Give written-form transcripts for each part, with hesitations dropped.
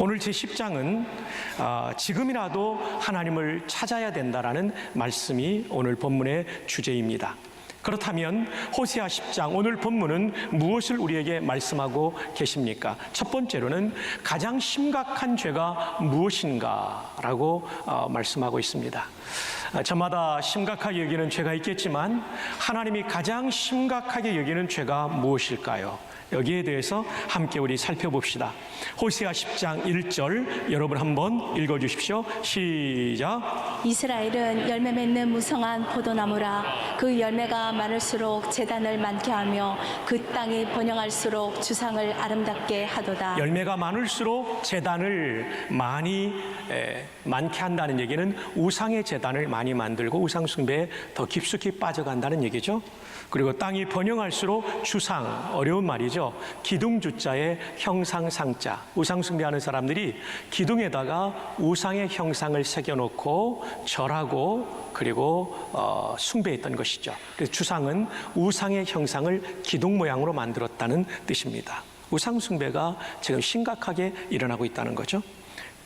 오늘 제10장은 지금이라도 하나님을 찾아야 된다라는 말씀이 오늘 본문의 주제입니다. 그렇다면 호세아 10장 오늘 본문은 무엇을 우리에게 말씀하고 계십니까? 첫 번째로는 가장 심각한 죄가 무엇인가라고 말씀하고 있습니다. 저마다 심각하게 여기는 죄가 있겠지만 하나님이 가장 심각하게 여기는 죄가 무엇일까요? 여기에 대해서 함께 우리 살펴봅시다. 호세아 10장 1절 여러분 한번 읽어주십시오. 시작. 이스라엘은 열매 맺는 무성한 포도나무라. 그 열매가 많을수록 제단을 많게 하며 그 땅이 번영할수록 주상을 아름답게 하도다. 열매가 많을수록 제단을 많게 한다는 얘기는 우상의 제단을 많이 만들고 우상 숭배에 더 깊숙이 빠져간다는 얘기죠. 그리고 땅이 번영할수록 주상, 어려운 말이죠. 기둥주자에 형상상자. 우상 숭배하는 사람들이 기둥에다가 우상의 형상을 새겨놓고 절하고 그리고 숭배했던 것이죠. 그래서 주상은 우상의 형상을 기둥 모양으로 만들었다는 뜻입니다. 우상 숭배가 지금 심각하게 일어나고 있다는 거죠.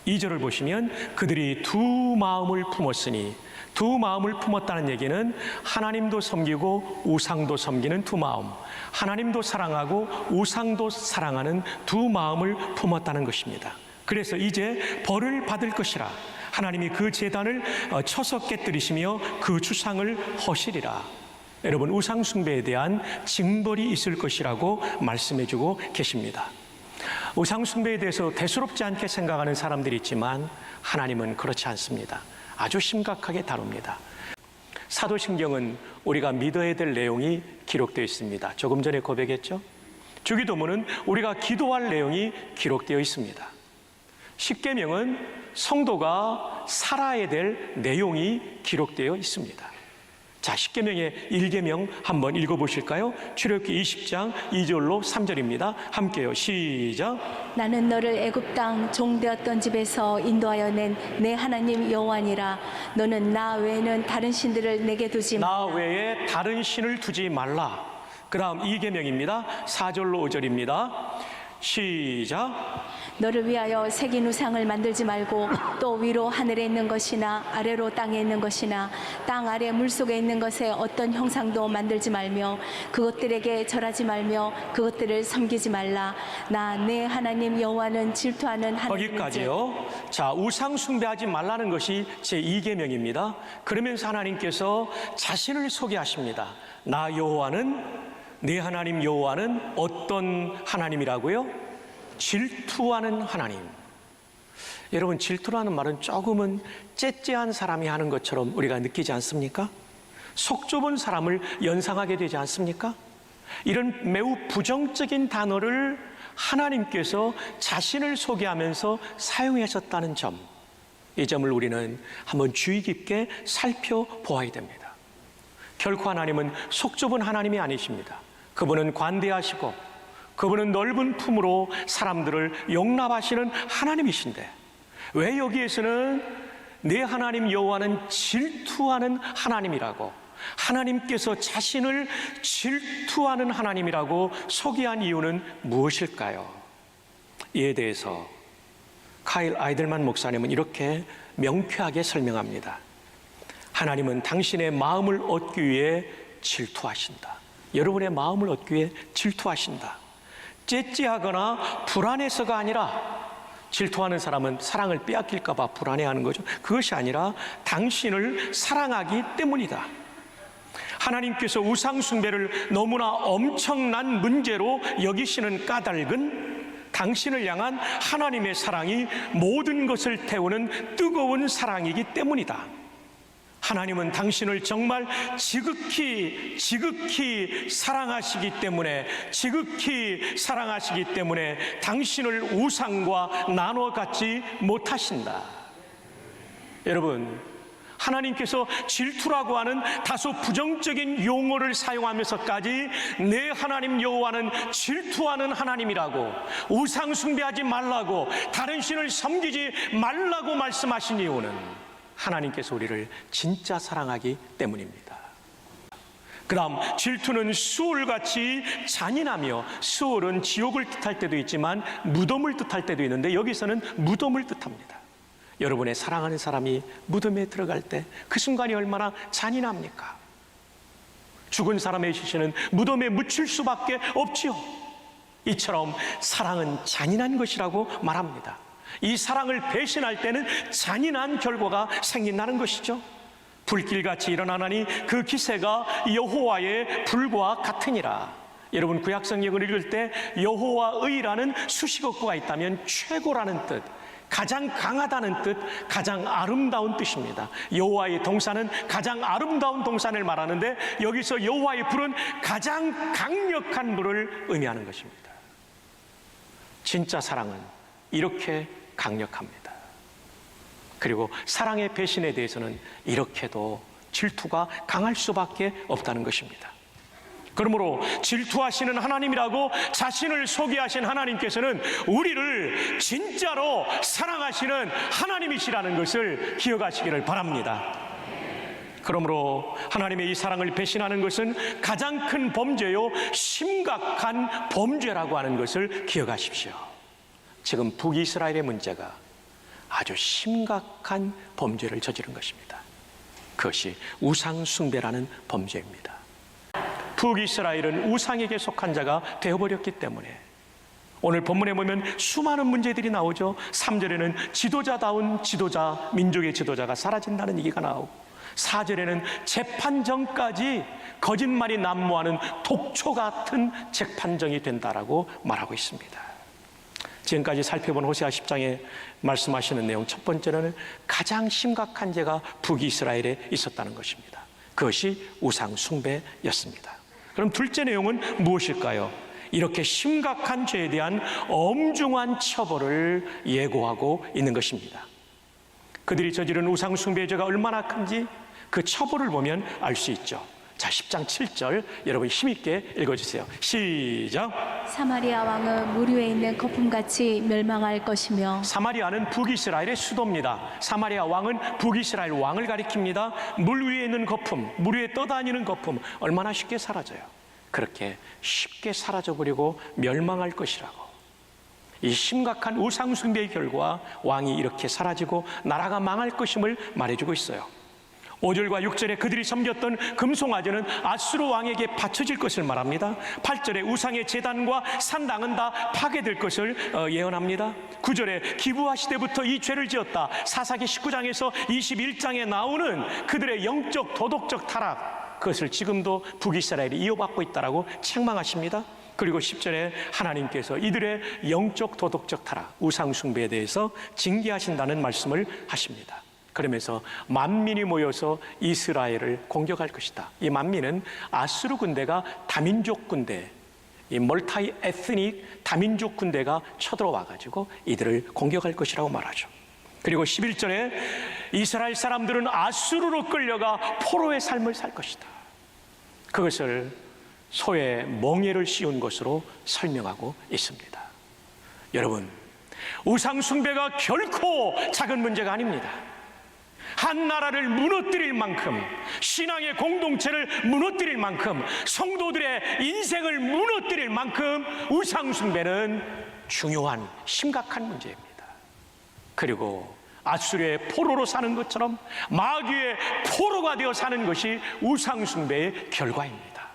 2절을 보시면 그들이 두 마음을 품었으니, 두 마음을 품었다는 얘기는 하나님도 섬기고 우상도 섬기는 두 마음, 하나님도 사랑하고 우상도 사랑하는 두 마음을 품었다는 것입니다. 그래서 이제 벌을 받을 것이라. 하나님이 그 제단을 쳐서 깨뜨리시며 그 주상을 허시리라. 여러분, 우상 숭배에 대한 징벌이 있을 것이라고 말씀해주고 계십니다. 우상 숭배에 대해서 대수롭지 않게 생각하는 사람들이 있지만 하나님은 그렇지 않습니다. 아주 심각하게 다룹니다. 사도신경은 우리가 믿어야 될 내용이 기록되어 있습니다. 조금 전에 고백했죠? 주기도문은 우리가 기도할 내용이 기록되어 있습니다. 십계명은 성도가 살아야 될 내용이 기록되어 있습니다. 자, 십계명의 1계명 한번 읽어보실까요? 출애굽기 20장 2절로 3절입니다. 함께요. 시작. 나는 너를 애굽 땅 종되었던 집에서 인도하여 낸 내 하나님 여호와니라. 너는 나 외에는 다른 신들을 내게 두지 말라. 나 외에 다른 신을 두지 말라. 그 다음 2계명입니다. 4절로 5절입니다. 시작. 너를 위하여 새긴 우상을 만들지 말고 또 위로 하늘에 있는 것이나 아래로 땅에 있는 것이나 땅 아래 물속에 있는 것에 어떤 형상도 만들지 말며 그것들에게 절하지 말며 그것들을 섬기지 말라. 나 내 하나님 여호와는 질투하는 하나님이지. 거기까지요. 자, 우상 숭배하지 말라는 것이 제2계명입니다. 그러면서 하나님께서 자신을 소개하십니다. 나 여호와는, 네 하나님 여호와는 어떤 하나님이라고요? 질투하는 하나님. 여러분, 질투라는 말은 조금은 째째한 사람이 하는 것처럼 우리가 느끼지 않습니까? 속 좁은 사람을 연상하게 되지 않습니까? 이런 매우 부정적인 단어를 하나님께서 자신을 소개하면서 사용하셨다는 점, 이 점을 우리는 한번 주의 깊게 살펴보아야 됩니다. 결코 하나님은 속 좁은 하나님이 아니십니다. 그분은 관대하시고 그분은 넓은 품으로 사람들을 용납하시는 하나님이신데 왜 여기에서는 내 하나님 여호와는 질투하는 하나님이라고, 하나님께서 자신을 질투하는 하나님이라고 소개한 이유는 무엇일까요? 이에 대해서 카일 아이들만 목사님은 이렇게 명쾌하게 설명합니다. 하나님은 당신의 마음을 얻기 위해 질투하신다. 여러분의 마음을 얻기 위해 질투하신다. 째째하거나 불안해서가 아니라, 질투하는 사람은 사랑을 빼앗길까 봐 불안해하는 거죠. 그것이 아니라 당신을 사랑하기 때문이다. 하나님께서 우상 숭배를 너무나 엄청난 문제로 여기시는 까닭은 당신을 향한 하나님의 사랑이 모든 것을 태우는 뜨거운 사랑이기 때문이다. 하나님은 당신을 정말 지극히 사랑하시기 때문에, 당신을 우상과 나눠 갖지 못하신다. 여러분, 하나님께서 질투라고 하는 다소 부정적인 용어를 사용하면서까지 내 하나님 여호와는 질투하는 하나님이라고, 우상 숭배하지 말라고, 다른 신을 섬기지 말라고 말씀하신 이유는 하나님께서 우리를 진짜 사랑하기 때문입니다. 그다음 질투는 수올같이 잔인하며, 수올은 지옥을 뜻할 때도 있지만 무덤을 뜻할 때도 있는데 여기서는 무덤을 뜻합니다. 여러분의 사랑하는 사람이 무덤에 들어갈 때 그 순간이 얼마나 잔인합니까? 죽은 사람의 시신은 무덤에 묻힐 수밖에 없지요. 이처럼 사랑은 잔인한 것이라고 말합니다. 이 사랑을 배신할 때는 잔인한 결과가 생긴다는 것이죠. 불길같이 일어나나니 그 기세가 여호와의 불과 같으니라. 여러분 구약 성경을 읽을 때 여호와의라는 수식어구가 있다면 최고라는 뜻, 가장 강하다는 뜻, 가장 아름다운 뜻입니다. 여호와의 동사는 가장 아름다운 동산을 말하는데 여기서 여호와의 불은 가장 강력한 불을 의미하는 것입니다. 진짜 사랑은 이렇게 강력합니다. 그리고 사랑의 배신에 대해서는 이렇게도 질투가 강할 수밖에 없다는 것입니다. 그러므로 질투하시는 하나님이라고 자신을 소개하신 하나님께서는 우리를 진짜로 사랑하시는 하나님이시라는 것을 기억하시기를 바랍니다. 그러므로 하나님의 이 사랑을 배신하는 것은 가장 큰 범죄요, 심각한 범죄라고 하는 것을 기억하십시오. 지금 북이스라엘의 문제가 아주 심각한 범죄를 저지른 것입니다. 그것이 우상 숭배라는 범죄입니다. 북이스라엘은 우상에게 속한 자가 되어버렸기 때문에 오늘 본문에 보면 수많은 문제들이 나오죠. 3절에는 지도자다운 지도자, 민족의 지도자가 사라진다는 얘기가 나오고 4절에는 재판정까지 거짓말이 난무하는 독초 같은 재판정이 된다라고 말하고 있습니다. 지금까지 살펴본 호세아 10장에 말씀하시는 내용, 첫 번째는 가장 심각한 죄가 북이스라엘에 있었다는 것입니다. 그것이 우상 숭배였습니다. 그럼 둘째 내용은 무엇일까요? 이렇게 심각한 죄에 대한 엄중한 처벌을 예고하고 있는 것입니다. 그들이 저지른 우상 숭배의 죄가 얼마나 큰지 그 처벌을 보면 알 수 있죠. 자, 10장 7절 여러분 힘있게 읽어주세요. 시작. 사마리아 왕은 물 위에 있는 거품같이 멸망할 것이며. 사마리아는 북이스라엘의 수도입니다. 사마리아 왕은 북이스라엘 왕을 가리킵니다. 물 위에 있는 거품, 물 위에 떠다니는 거품 얼마나 쉽게 사라져요. 그렇게 쉽게 사라져버리고 멸망할 것이라고. 이 심각한 우상 숭배의 결과 왕이 이렇게 사라지고 나라가 망할 것임을 말해주고 있어요. 5절과 6절에 그들이 섬겼던 금송아지는 아수르 왕에게 바쳐질 것을 말합니다. 8절에 우상의 제단과 산당은 다 파괴될 것을 예언합니다. 9절에 기브아시대부터 이 죄를 지었다. 사사기 19장에서 21장에 나오는 그들의 영적 도덕적 타락, 그것을 지금도 북이스라엘이 이어받고 있다라고 책망하십니다. 그리고 10절에 하나님께서 이들의 영적 도덕적 타락, 우상 숭배에 대해서 징계하신다는 말씀을 하십니다. 그러면서 만민이 모여서 이스라엘을 공격할 것이다. 이 만민은 아수르 군대가 다민족 군대, 이 멀타이 에스닉 다민족 군대가 쳐들어와 가지고 이들을 공격할 것이라고 말하죠. 그리고 11절에 이스라엘 사람들은 아수르로 끌려가 포로의 삶을 살 것이다. 그것을 소의 멍에를 씌운 것으로 설명하고 있습니다. 여러분, 우상 숭배가 결코 작은 문제가 아닙니다. 한 나라를 무너뜨릴 만큼, 신앙의 공동체를 무너뜨릴 만큼, 성도들의 인생을 무너뜨릴 만큼 우상 숭배는 중요한 심각한 문제입니다. 그리고 아수르의 포로로 사는 것처럼 마귀의 포로가 되어 사는 것이 우상 숭배의 결과입니다.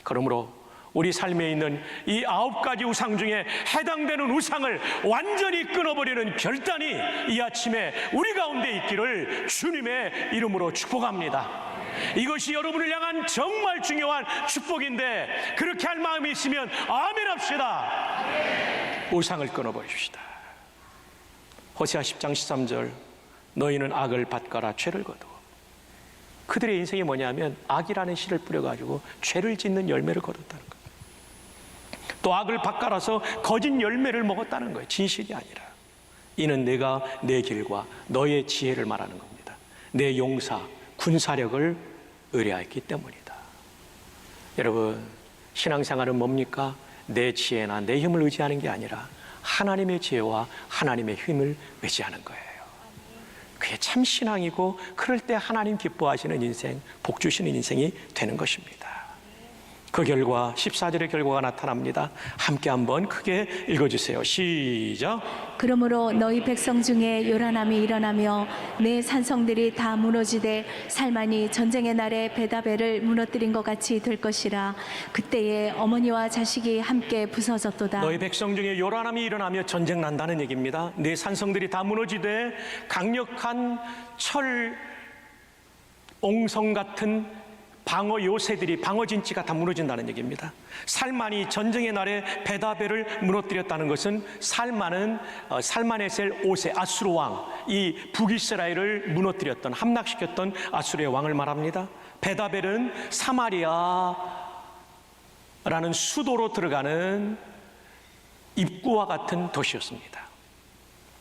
그러므로 우리 삶에 있는 이 9가지 우상 중에 해당되는 우상을 완전히 끊어버리는 결단이 이 아침에 우리 가운데 있기를 주님의 이름으로 축복합니다. 이것이 여러분을 향한 정말 중요한 축복인데 그렇게 할 마음이 있으면 아멘 합시다. 우상을 끊어버립시다. 호세아 10장 13절 너희는 악을 밭가라 죄를 거두어. 그들의 인생이 뭐냐면 악이라는 씨를 뿌려가지고 죄를 짓는 열매를 거뒀다는 거예요. 또 악을 밭갈아서 거짓 열매를 먹었다는 거예요. 진실이 아니라. 이는 내가 내 길과 너의 지혜를 말하는 겁니다. 내 용사, 군사력을 의뢰하였기 때문이다. 여러분, 신앙생활은 뭡니까? 내 지혜나 내 힘을 의지하는 게 아니라 하나님의 지혜와 하나님의 힘을 의지하는 거예요. 그게 참 신앙이고 그럴 때 하나님 기뻐하시는 인생, 복 주시는 인생이 되는 것입니다. 그 결과 14절의 결과가 나타납니다. 함께 한번 크게 읽어주세요. 시작. 그러므로 너희 백성 중에 요란함이 일어나며 내 산성들이 다 무너지되 살만이 전쟁의 날에 베다벨을 무너뜨린 것 같이 될 것이라. 그때에 어머니와 자식이 함께 부서졌도다. 너희 백성 중에 요란함이 일어나며 전쟁 난다는 얘기입니다. 내 산성들이 다 무너지되 강력한 철 옹성 같은 방어 요새들이, 방어 진치가 다 무너진다는 얘기입니다. 살만이 전쟁의 날에 베다벨을 무너뜨렸다는 것은 살만에셀 5세 아수르 왕, 이 북이스라엘을 무너뜨렸던, 함락시켰던 아수르의 왕을 말합니다. 베다벨은 사마리아라는 수도로 들어가는 입구와 같은 도시였습니다.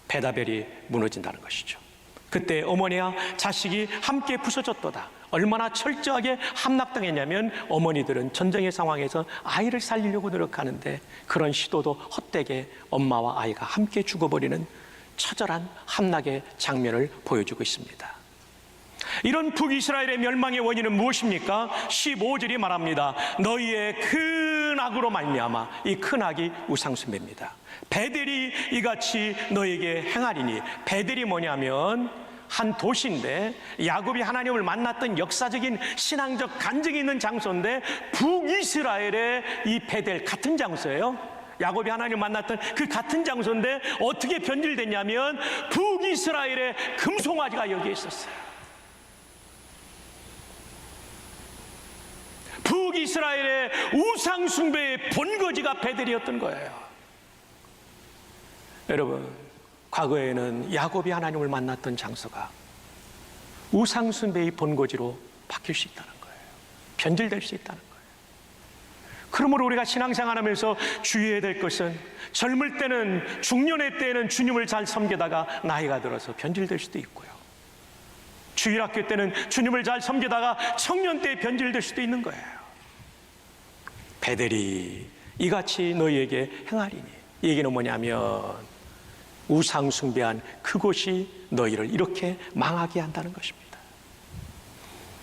베다벨이 무너진다는 것이죠. 그때 어머니와 자식이 함께 부서졌도다. 얼마나 철저하게 함락당했냐면 어머니들은 전쟁의 상황에서 아이를 살리려고 노력하는데 그런 시도도 헛되게 엄마와 아이가 함께 죽어버리는 처절한 함락의 장면을 보여주고 있습니다. 이런 북이스라엘의 멸망의 원인은 무엇입니까? 15절이 말합니다. 너희의 큰 악으로 말미암아. 이 큰 악이 우상숭배입니다. 베델이 이같이 너에게 행하리니. 베델이 뭐냐면 한 도시인데 야곱이 하나님을 만났던 역사적인 신앙적 간증이 있는 장소인데 북이스라엘의 이 베델 같은 장소예요. 야곱이 하나님을 만났던 그 같은 장소인데 어떻게 변질됐냐면 북이스라엘의 금송아지가 여기에 있었어요. 북이스라엘의 우상숭배의 본거지가 베델이었던 거예요. 여러분, 과거에는 야곱이 하나님을 만났던 장소가 우상숭배의 본거지로 바뀔 수 있다는 거예요. 변질될 수 있다는 거예요. 그러므로 우리가 신앙생활하면서 주의해야 될 것은 젊을 때는, 중년의 때에는 주님을 잘 섬기다가 나이가 들어서 변질될 수도 있고요. 주일학교 때는 주님을 잘 섬기다가 청년 때에 변질될 수도 있는 거예요. 베델이 이같이 너희에게 행하리니. 이 얘기는 뭐냐면 우상 숭배한 그곳이 너희를 이렇게 망하게 한다는 것입니다.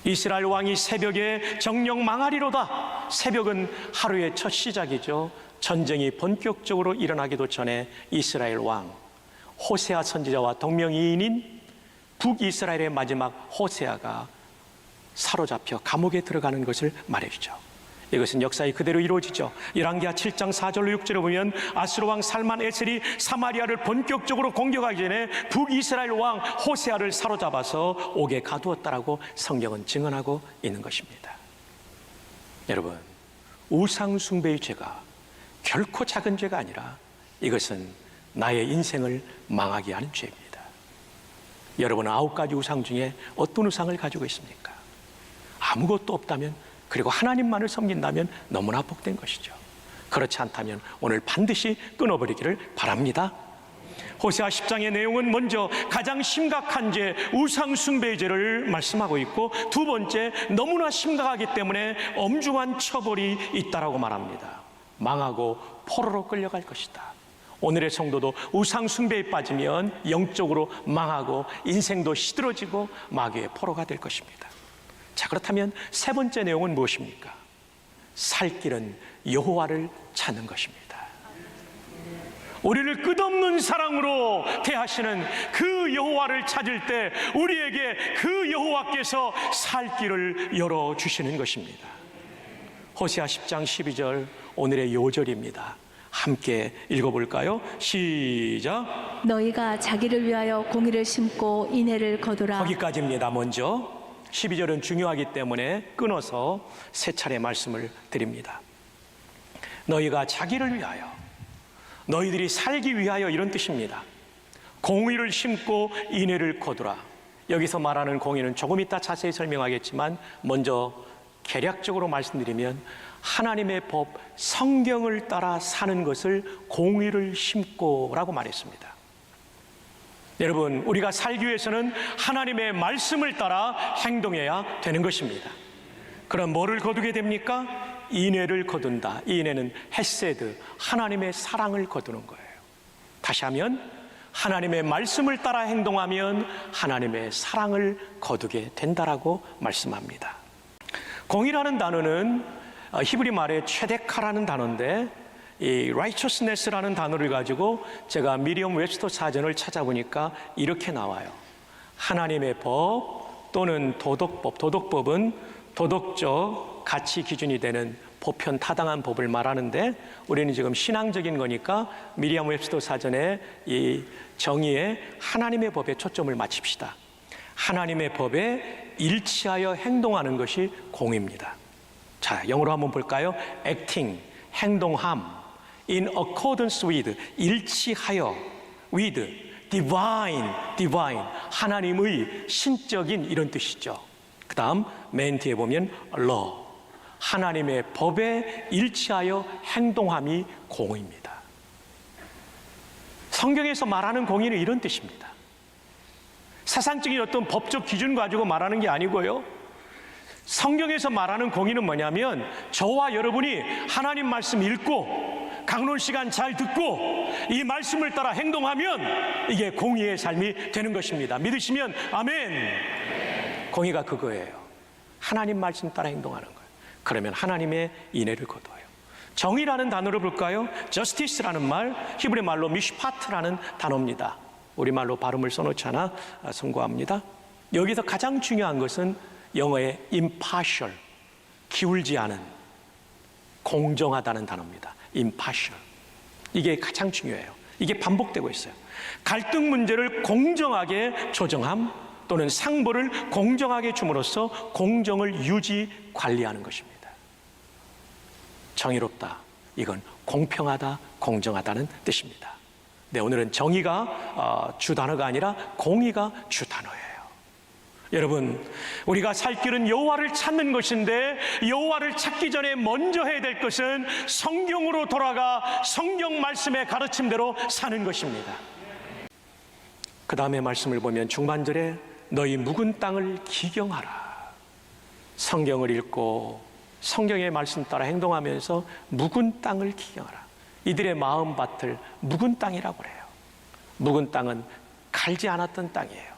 이스라엘 왕이 새벽에 정령 망하리로다. 새벽은 하루의 첫 시작이죠. 전쟁이 본격적으로 일어나기도 전에 이스라엘 왕 호세아 선지자와 동명이인인 북이스라엘의 마지막 호세아가 사로잡혀 감옥에 들어가는 것을 말해주죠. 이것은 역사에 그대로 이루어지죠. 열왕기하 7장 4절로 6절에 보면 아수르 왕 살만에셀이 사마리아를 본격적으로 공격하기 전에 북이스라엘 왕 호세아를 사로잡아서 옥에 가두었다라고 성경은 증언하고 있는 것입니다. 여러분, 우상 숭배의 죄가 결코 작은 죄가 아니라 이것은 나의 인생을 망하게 하는 죄입니다. 여러분은 9가지 우상 중에 어떤 우상을 가지고 있습니까? 아무것도 없다면, 그리고 하나님만을 섬긴다면 너무나 복된 것이죠. 그렇지 않다면 오늘 반드시 끊어버리기를 바랍니다. 호세아 10장의 내용은 먼저 가장 심각한 죄, 우상 숭배의 죄를 말씀하고 있고, 두 번째, 너무나 심각하기 때문에 엄중한 처벌이 있다라고 말합니다. 망하고 포로로 끌려갈 것이다. 오늘의 성도도 우상 숭배에 빠지면 영적으로 망하고 인생도 시들어지고 마귀의 포로가 될 것입니다. 자, 그렇다면 세 번째 내용은 무엇입니까? 살 길은 여호와를 찾는 것입니다. 우리를 끝없는 사랑으로 대하시는 그 여호와를 찾을 때 우리에게 그 여호와께서 살 길을 열어주시는 것입니다. 호세아 10장 12절 오늘의 요절입니다. 함께 읽어볼까요? 시작. 너희가 자기를 위하여 공의를 심고 인애를 거두라. 거기까지입니다. 먼저 12절은 중요하기 때문에 끊어서 세 차례 말씀을 드립니다. 너희가 자기를 위하여, 너희들이 살기 위하여, 이런 뜻입니다. 공의를 심고 인애를 거두라. 여기서 말하는 공의는 조금 이따 자세히 설명하겠지만 먼저 개략적으로 말씀드리면 하나님의 법, 성경을 따라 사는 것을 공의를 심고 라고 말했습니다. 여러분, 우리가 살기 위해서는 하나님의 말씀을 따라 행동해야 되는 것입니다. 그럼 뭐를 거두게 됩니까? 인애를 거둔다. 이 인애는 헤세드, 하나님의 사랑을 거두는 거예요. 다시 하면 하나님의 말씀을 따라 행동하면 하나님의 사랑을 거두게 된다라고 말씀합니다. 공의라는 단어는 히브리 말의 최데카라는 단어인데 이 righteousness라는 단어를 가지고 제가 미리엄 웹스터 사전을 찾아보니까 이렇게 나와요. 하나님의 법 또는 도덕법, 도덕법은 도덕적 가치 기준이 되는 보편 타당한 법을 말하는데 우리는 지금 신앙적인 거니까 미리엄 웹스터 사전의 이 정의에 하나님의 법에 초점을 맞춥시다. 하나님의 법에 일치하여 행동하는 것이 공입니다. 자, 영어로 한번 볼까요? acting, 행동함, in accordance with, 일치하여, with, divine, 하나님의 신적인 이런 뜻이죠. 그 다음 맨 뒤에 보면 law, 하나님의 법에 일치하여 행동함이 공의입니다. 성경에서 말하는 공의는 이런 뜻입니다. 사상적인 어떤 법적 기준 가지고 말하는 게 아니고요. 성경에서 말하는 공의는 뭐냐면 저와 여러분이 하나님 말씀 읽고 강론 시간 잘 듣고 이 말씀을 따라 행동하면 이게 공의의 삶이 되는 것입니다. 믿으시면 아멘. 공의가 그거예요. 하나님 말씀 따라 행동하는 거예요. 그러면 하나님의 인애를 거둬요. 정의라는 단어를 볼까요? justice라는 말, 히브리 말로 미슈파트라는 단어입니다. 우리말로 발음을 써놓잖아 선고합니다. 여기서 가장 중요한 것은 영어의 impartial, 기울지 않은, 공정하다는 단어입니다. impartial. 이게 가장 중요해요. 이게 반복되고 있어요. 갈등 문제를 공정하게 조정함 또는 상보를 공정하게 줌으로써 공정을 유지 관리하는 것입니다. 정의롭다. 이건 공평하다, 공정하다는 뜻입니다. 네, 오늘은 정의가 주 단어가 아니라 공의가 주 단어예요. 여러분, 우리가 살 길은 여호와를 찾는 것인데 여호와를 찾기 전에 먼저 해야 될 것은 성경으로 돌아가 성경 말씀의 가르침대로 사는 것입니다. 그 다음에 말씀을 보면 중반절에 너희 묵은 땅을 기경하라. 성경을 읽고 성경의 말씀 따라 행동하면서 묵은 땅을 기경하라. 이들의 마음밭을 묵은 땅이라고 그래요. 묵은 땅은 갈지 않았던 땅이에요.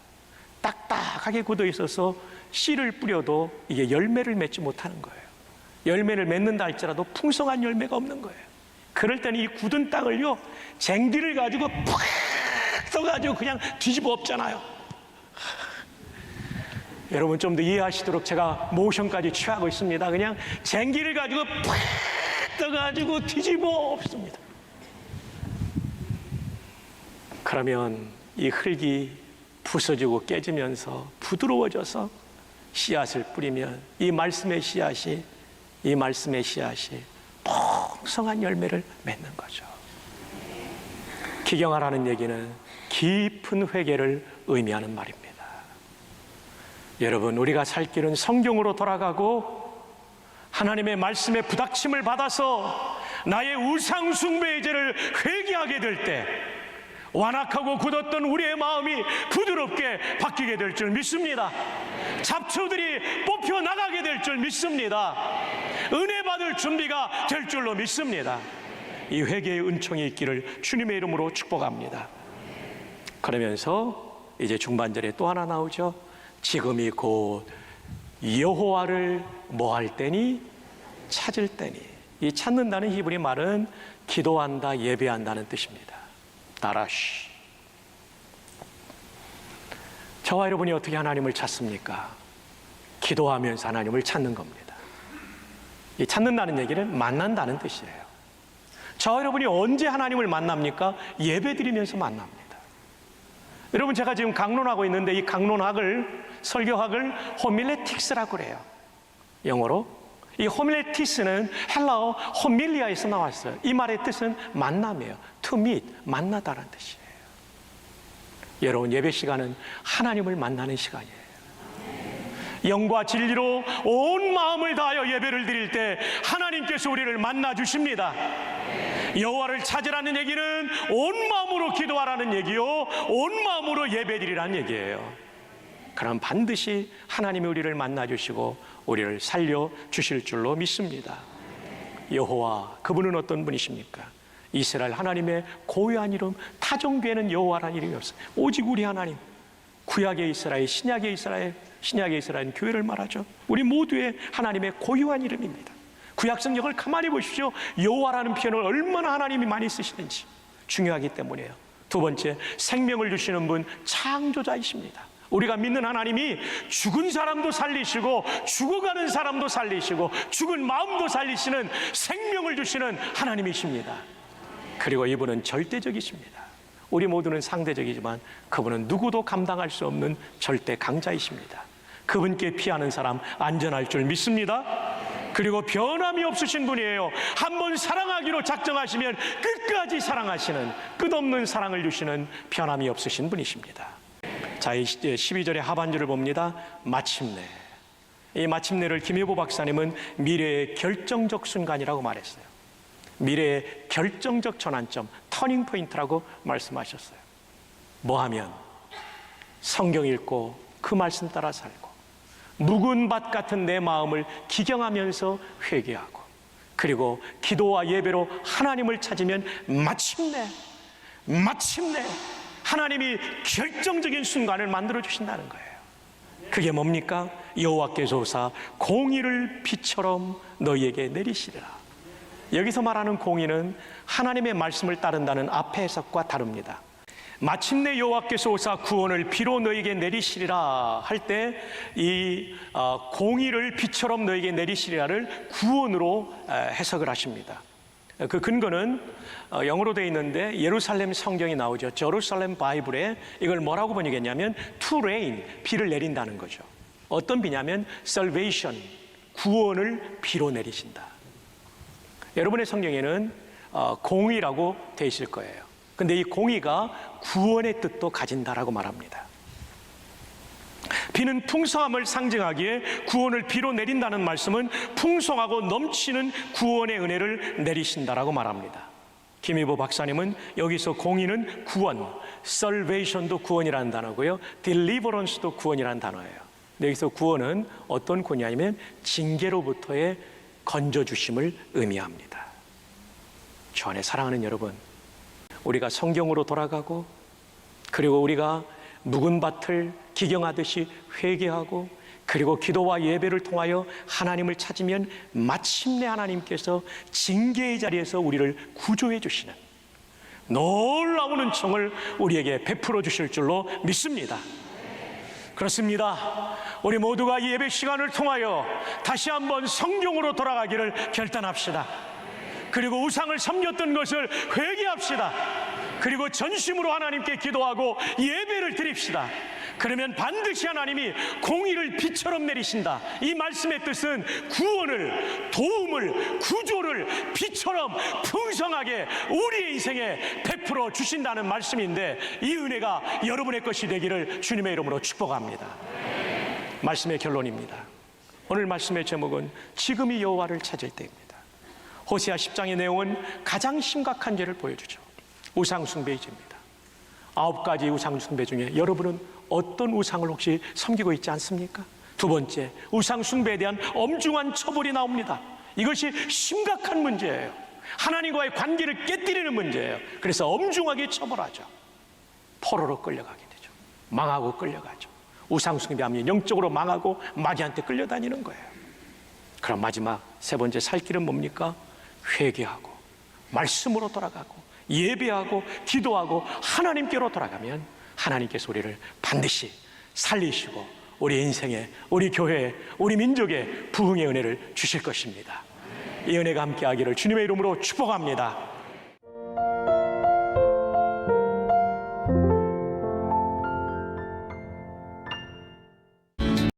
딱딱하게 굳어 있어서 씨를 뿌려도 이게 열매를 맺지 못하는 거예요. 열매를 맺는다 할지라도 풍성한 열매가 없는 거예요. 그럴 때는 이 굳은 땅을요, 쟁기를 가지고 푹 써가지고 그냥 뒤집어 엎잖아요. 여러분 좀 더 이해하시도록 제가 모션까지 취하고 있습니다. 그냥 쟁기를 가지고 푹 떠가지고 뒤집어 엎습니다. 그러면 이 흙이 부서지고 깨지면서 부드러워져서 씨앗을 뿌리면 이 말씀의 씨앗이 풍성한 열매를 맺는 거죠. 기경하라는 얘기는 깊은 회개를 의미하는 말입니다. 여러분, 우리가 살 길은 성경으로 돌아가고 하나님의 말씀에 부닥침을 받아서 나의 우상 숭배의 죄를 회개하게 될 때 완악하고 굳었던 우리의 마음이 부드럽게 바뀌게 될 줄 믿습니다. 잡초들이 뽑혀 나가게 될 줄 믿습니다. 은혜 받을 준비가 될 줄로 믿습니다. 이 회개의 은총이 있기를 주님의 이름으로 축복합니다. 그러면서 이제 중반절에 또 하나 나오죠. 지금이 곧 여호와를 뭐 할 때니? 찾을 때니. 이 찾는다는 히브리 말은 기도한다, 예배한다는 뜻입니다. 다라시. 저와 여러분이 어떻게 하나님을 찾습니까? 기도하면서 하나님을 찾는 겁니다. 이 찾는다는 얘기는 만난다는 뜻이에요. 저와 여러분이 언제 하나님을 만납니까? 예배드리면서 만납니다. 여러분, 제가 지금 강론하고 있는데 이 강론학을, 설교학을 호밀레틱스라고 그래요. 영어로. 이 호밀레티스는 헬라어 호밀리아에서 나왔어요. 이 말의 뜻은 만남이에요. To meet, 만나다라는 뜻이에요. 여러분, 예배 시간은 하나님을 만나는 시간이에요. 영과 진리로 온 마음을 다하여 예배를 드릴 때 하나님께서 우리를 만나 주십니다. 여호와를 찾으라는 얘기는 온 마음으로 기도하라는 얘기요, 온 마음으로 예배드리라는 얘기예요. 그럼 반드시 하나님이 우리를 만나 주시고 우리를 살려 주실 줄로 믿습니다. 여호와, 그분은 어떤 분이십니까? 이스라엘 하나님의 고유한 이름, 타종교에는 여호와라는 이름이 없어요. 오직 우리 하나님, 구약의 이스라엘, 신약의 이스라엘, 신약의 이스라엘은 교회를 말하죠. 우리 모두의 하나님의 고유한 이름입니다. 구약 성경을 가만히 보십시오. 여호와라는 표현을 얼마나 하나님이 많이 쓰시는지 중요하기 때문이에요. 두 번째, 생명을 주시는 분 창조자이십니다. 우리가 믿는 하나님이 죽은 사람도 살리시고 죽어가는 사람도 살리시고 죽은 마음도 살리시는 생명을 주시는 하나님이십니다. 그리고 이분은 절대적이십니다. 우리 모두는 상대적이지만 그분은 누구도 감당할 수 없는 절대 강자이십니다. 그분께 피하는 사람 안전할 줄 믿습니다. 그리고 변함이 없으신 분이에요. 한번 사랑하기로 작정하시면 끝까지 사랑하시는, 끝없는 사랑을 주시는 변함이 없으신 분이십니다. 자, 12절의 하반절을 봅니다. 마침내. 이 마침내를 김혜보 박사님은 미래의 결정적 순간이라고 말했어요. 미래의 결정적 전환점, 터닝 포인트라고 말씀하셨어요. 뭐 하면? 성경 읽고 그 말씀 따라 살고, 묵은 밭 같은 내 마음을 기경하면서 회개하고, 그리고 기도와 예배로 하나님을 찾으면 마침내 하나님이 결정적인 순간을 만들어 주신다는 거예요. 그게 뭡니까? 여호와께서 오사 공의를 비처럼 너희에게 내리시리라. 여기서 말하는 공의는 하나님의 말씀을 따른다는 앞의 해석과 다릅니다. 마침내 여호와께서 오사 구원을 비로 너희에게 내리시리라 할 때 이 공의를 비처럼 너희에게 내리시리라를 구원으로 해석을 하십니다. 그 근거는 영어로 되어 있는데 예루살렘 성경이 나오죠. 제루살렘 바이블에 이걸 뭐라고 번역했냐면 to rain, 비를 내린다는 거죠. 어떤 비냐면 salvation, 구원을 비로 내리신다. 여러분의 성경에는 공의라고 되어 있을 거예요. 근데 이 공의가 구원의 뜻도 가진다라고 말합니다. 비는 풍성함을 상징하기에 구원을 비로 내린다는 말씀은 풍성하고 넘치는 구원의 은혜를 내리신다라고 말합니다. 김희보 박사님은 여기서 공의는 구원, salvation도 구원이라는 단어고요, deliverance도 구원이라는 단어예요. 근데 여기서 구원은 어떤 구원이냐면 징계로부터의 건져주심을 의미합니다. 주 안에 사랑하는 여러분, 우리가 성경으로 돌아가고, 그리고 우리가 묵은 밭을 기경하듯이 회개하고, 그리고 기도와 예배를 통하여 하나님을 찾으면 마침내 하나님께서 징계의 자리에서 우리를 구조해 주시는 놀라운 은총을 우리에게 베풀어 주실 줄로 믿습니다. 그렇습니다. 우리 모두가 이 예배 시간을 통하여 다시 한번 성경으로 돌아가기를 결단합시다. 그리고 우상을 섬겼던 것을 회개합시다. 그리고 전심으로 하나님께 기도하고 예배를 드립시다. 그러면 반드시 하나님이 공의를 비처럼 내리신다. 이 말씀의 뜻은 구원을, 도움을, 구조를 비처럼 풍성하게 우리의 인생에 베풀어 주신다는 말씀인데, 이 은혜가 여러분의 것이 되기를 주님의 이름으로 축복합니다. 말씀의 결론입니다. 오늘 말씀의 제목은 지금이 여호와를 찾을 때입니다. 호세아 10장의 내용은 가장 심각한 죄를 보여주죠. 우상 숭배의 죄입니다. 9가지 우상 숭배 중에 여러분은 어떤 우상을 혹시 섬기고 있지 않습니까? 두 번째, 우상 숭배에 대한 엄중한 처벌이 나옵니다. 이것이 심각한 문제예요. 하나님과의 관계를 깨뜨리는 문제예요. 그래서 엄중하게 처벌하죠. 포로로 끌려가게 되죠. 망하고 끌려가죠. 우상 숭배하면 영적으로 망하고 마귀한테 끌려다니는 거예요. 그럼 마지막 세 번째 살 길은 뭡니까? 회개하고 말씀으로 돌아가고 예배하고 기도하고 하나님께로 돌아가면 하나님께서 우리를 반드시 살리시고 우리 인생에, 우리 교회에, 우리 민족에 부흥의 은혜를 주실 것입니다. 이 은혜가 함께하기를 주님의 이름으로 축복합니다.